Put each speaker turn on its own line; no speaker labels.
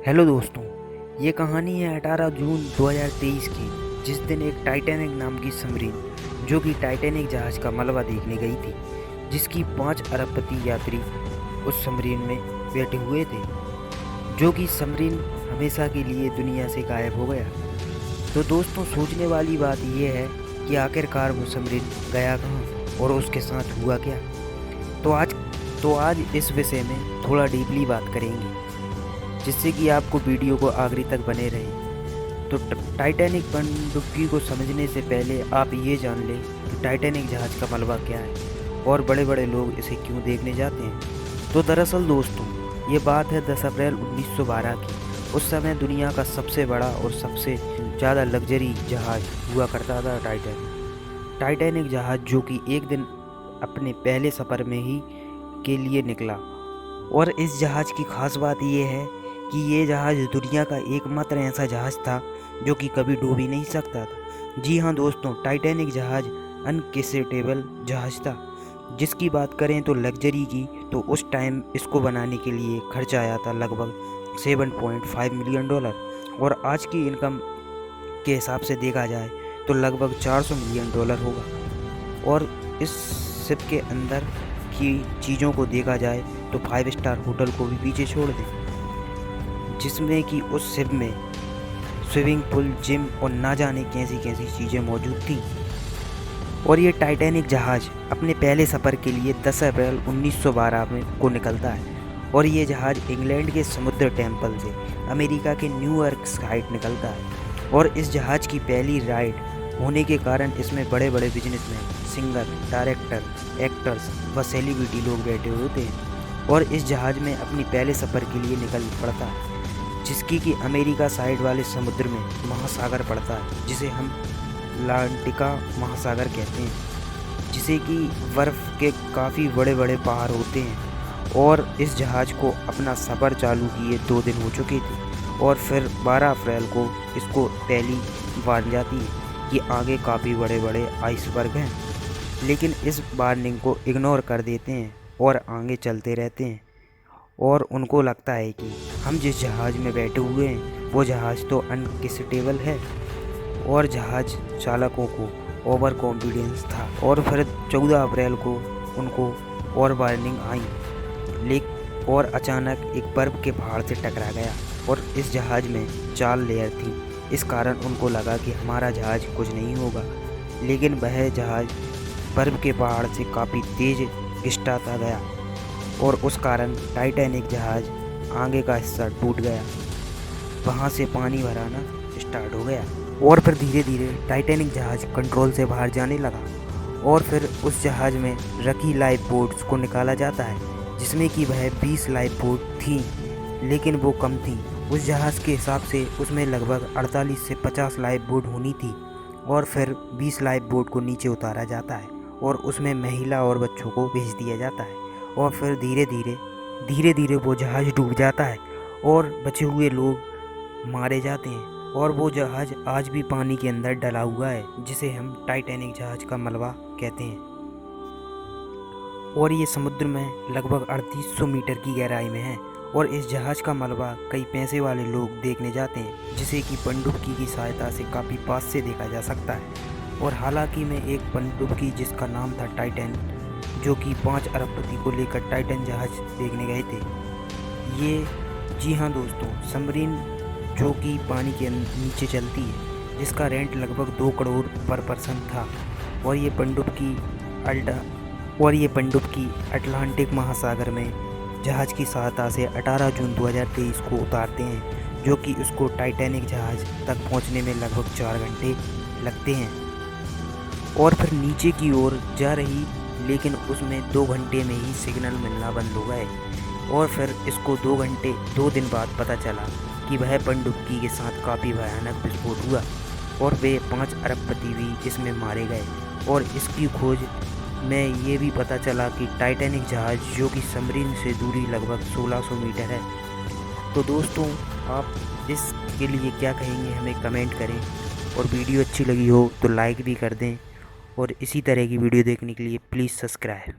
Hello दोस्तों, ये कहानी है 18 जून 2023 की, जिस दिन एक टाइटैनिक नाम की सबमरीन जो कि टाइटैनिक जहाज़ का मलबा देखने गई थी, जिसकी 5 अरबपति यात्री उस सबमरीन में बैठे हुए थे, जो कि सबमरीन हमेशा के लिए दुनिया से गायब हो गया। तो दोस्तों, सोचने वाली बात यह है कि आखिरकार वो सबमरीन गया कहाँ और उसके साथ हुआ क्या। तो आज इस विषय में थोड़ा डीपली बात करेंगे, जिससे कि आपको वीडियो को आखिरी तक बने रहें। तो टाइटैनिक पनडुब्बी को समझने से पहले आप ये जान लें कि टाइटैनिक जहाज़ का मलबा क्या है और बड़े बड़े लोग इसे क्यों देखने जाते हैं। तो दरअसल दोस्तों, ये बात है 10 अप्रैल 1912 की। उस समय दुनिया का सबसे बड़ा और सबसे ज़्यादा लग्जरी जहाज़ हुआ करता था टाइटैनिक जहाज़, जो कि एक दिन अपने पहले सफ़र में ही के लिए निकला। और इस जहाज़ की खास बात यह है कि ये जहाज़ दुनिया का एकमात्र ऐसा जहाज़ था जो कि कभी डूब ही नहीं सकता था। जी हाँ दोस्तों, टाइटैनिक जहाज़ अनकिसेटेबल जहाज़ था। जिसकी बात करें तो लग्जरी की, तो उस टाइम इसको बनाने के लिए खर्चा आया था लगभग $7.5 मिलियन, और आज की इनकम के हिसाब से देखा जाए तो लगभग $400 मिलियन होगा। और इस शिप के अंदर की चीज़ों को देखा जाए तो 5 स्टार होटल को भी पीछे छोड़ दें, जिसमें कि उस शिप में स्विमिंग पूल, जिम और ना जाने कैसी कैसी चीज़ें मौजूद थीं। और ये टाइटैनिक जहाज़ अपने पहले सफ़र के लिए 10 अप्रैल 1912 में को निकलता है। और ये जहाज़ इंग्लैंड के समुद्र टेम्पल से अमेरिका के न्यूयॉर्क साइड निकलता है। और इस जहाज़ की पहली राइड होने के कारण इसमें बड़े बड़े बिजनेसमैन, सिंगर, डायरेक्टर, एक्टर्स व सेलिब्रिटी लोग बैठे होते हैं। और इस जहाज़ में अपनी पहले सफ़र के लिए निकल पड़ता है, जिसकी कि अमेरिका साइड वाले समुद्र में महासागर पड़ता है, जिसे हम अटलांटिका महासागर कहते हैं, जिसे कि बर्फ़ के काफ़ी बड़े बड़े पहाड़ होते हैं। और इस जहाज़ को अपना सफ़र चालू किए 2 दिन हो चुके थे, और फिर 12 अप्रैल को इसको पहली वार्निंग जाती है कि आगे काफ़ी बड़े बड़े आइसबर्ग हैं। लेकिन इस वार्निंग को इग्नोर कर देते हैं और आगे चलते रहते हैं। और उनको लगता है कि हम जिस जहाज़ में बैठे हुए हैं वो जहाज़ तो अनकिसेटेबल है, और जहाज़ चालकों को ओवर कॉन्फिडेंस था। और फिर 14 अप्रैल को उनको और वार्निंग आई, और अचानक एक बर्फ़ के पहाड़ से टकरा गया। और इस जहाज़ में 4 लेयर थी, इस कारण उनको लगा कि हमारा जहाज़ कुछ नहीं होगा। लेकिन वह जहाज़ बर्फ़ के पहाड़ से काफ़ी तेज़ घिसटाता गया, और उस कारण टाइटैनिक जहाज़ आगे का हिस्सा टूट गया, वहाँ से पानी भराना स्टार्ट हो गया। और फिर धीरे धीरे टाइटैनिक जहाज़ कंट्रोल से बाहर जाने लगा। और फिर उस जहाज़ में रखी लाइफ बोट्स को निकाला जाता है, जिसमें कि वह 20 लाइफ बोट थी, लेकिन वो कम थी। उस जहाज़ के हिसाब से उसमें लगभग 48 से 50 लाइफ बोट होनी थी। और फिर 20 लाइफ बोट को नीचे उतारा जाता है, और उसमें महिला और बच्चों को भेज दिया जाता है। और फिर धीरे धीरे वो जहाज़ डूब जाता है, और बचे हुए लोग मारे जाते हैं। और वो जहाज़ आज भी पानी के अंदर डला हुआ है, जिसे हम टाइटैनिक जहाज़ का मलबा कहते हैं। और ये समुद्र में लगभग 3800 मीटर की गहराई में है। और इस जहाज़ का मलबा कई पैसे वाले लोग देखने जाते हैं, जिसे कि पनडुब्बी की सहायता से काफ़ी पास से देखा जा सकता है। और हालांकि मैं एक पनडुब्बी जिसका नाम था टाइटन, जो कि 5 अरबपति को लेकर टाइटन जहाज़ देखने गए थे। ये जी हाँ दोस्तों, सबमरीन जो कि पानी के नीचे चलती है, जिसका रेंट लगभग 2 करोड़ पर पर्सन था। और ये पनडुब्बी अटलांटिक महासागर में जहाज़ की सहायता से 18 जून 2023 को उतारते हैं, जो कि उसको टाइटैनिक जहाज़ तक पहुंचने में लगभग 4 घंटे लगते हैं। और फिर नीचे की ओर जा रही, लेकिन उसमें 2 घंटे में ही सिग्नल मिलना बंद हो गए। और फिर इसको 2 दिन बाद पता चला कि वह पनडुब्बी के साथ काफ़ी भयानक विस्फोट हुआ, और वे 5 अरबपति भी इसमें मारे गए। और इसकी खोज में ये भी पता चला कि टाइटैनिक जहाज़, जो कि सबमरीन से दूरी लगभग 1600 मीटर है। तो दोस्तों, आप इसके लिए क्या कहेंगे हमें कमेंट करें, और वीडियो अच्छी लगी हो तो लाइक भी कर दें, और इसी तरह की वीडियो देखने के लिए प्लीज़ सब्सक्राइब।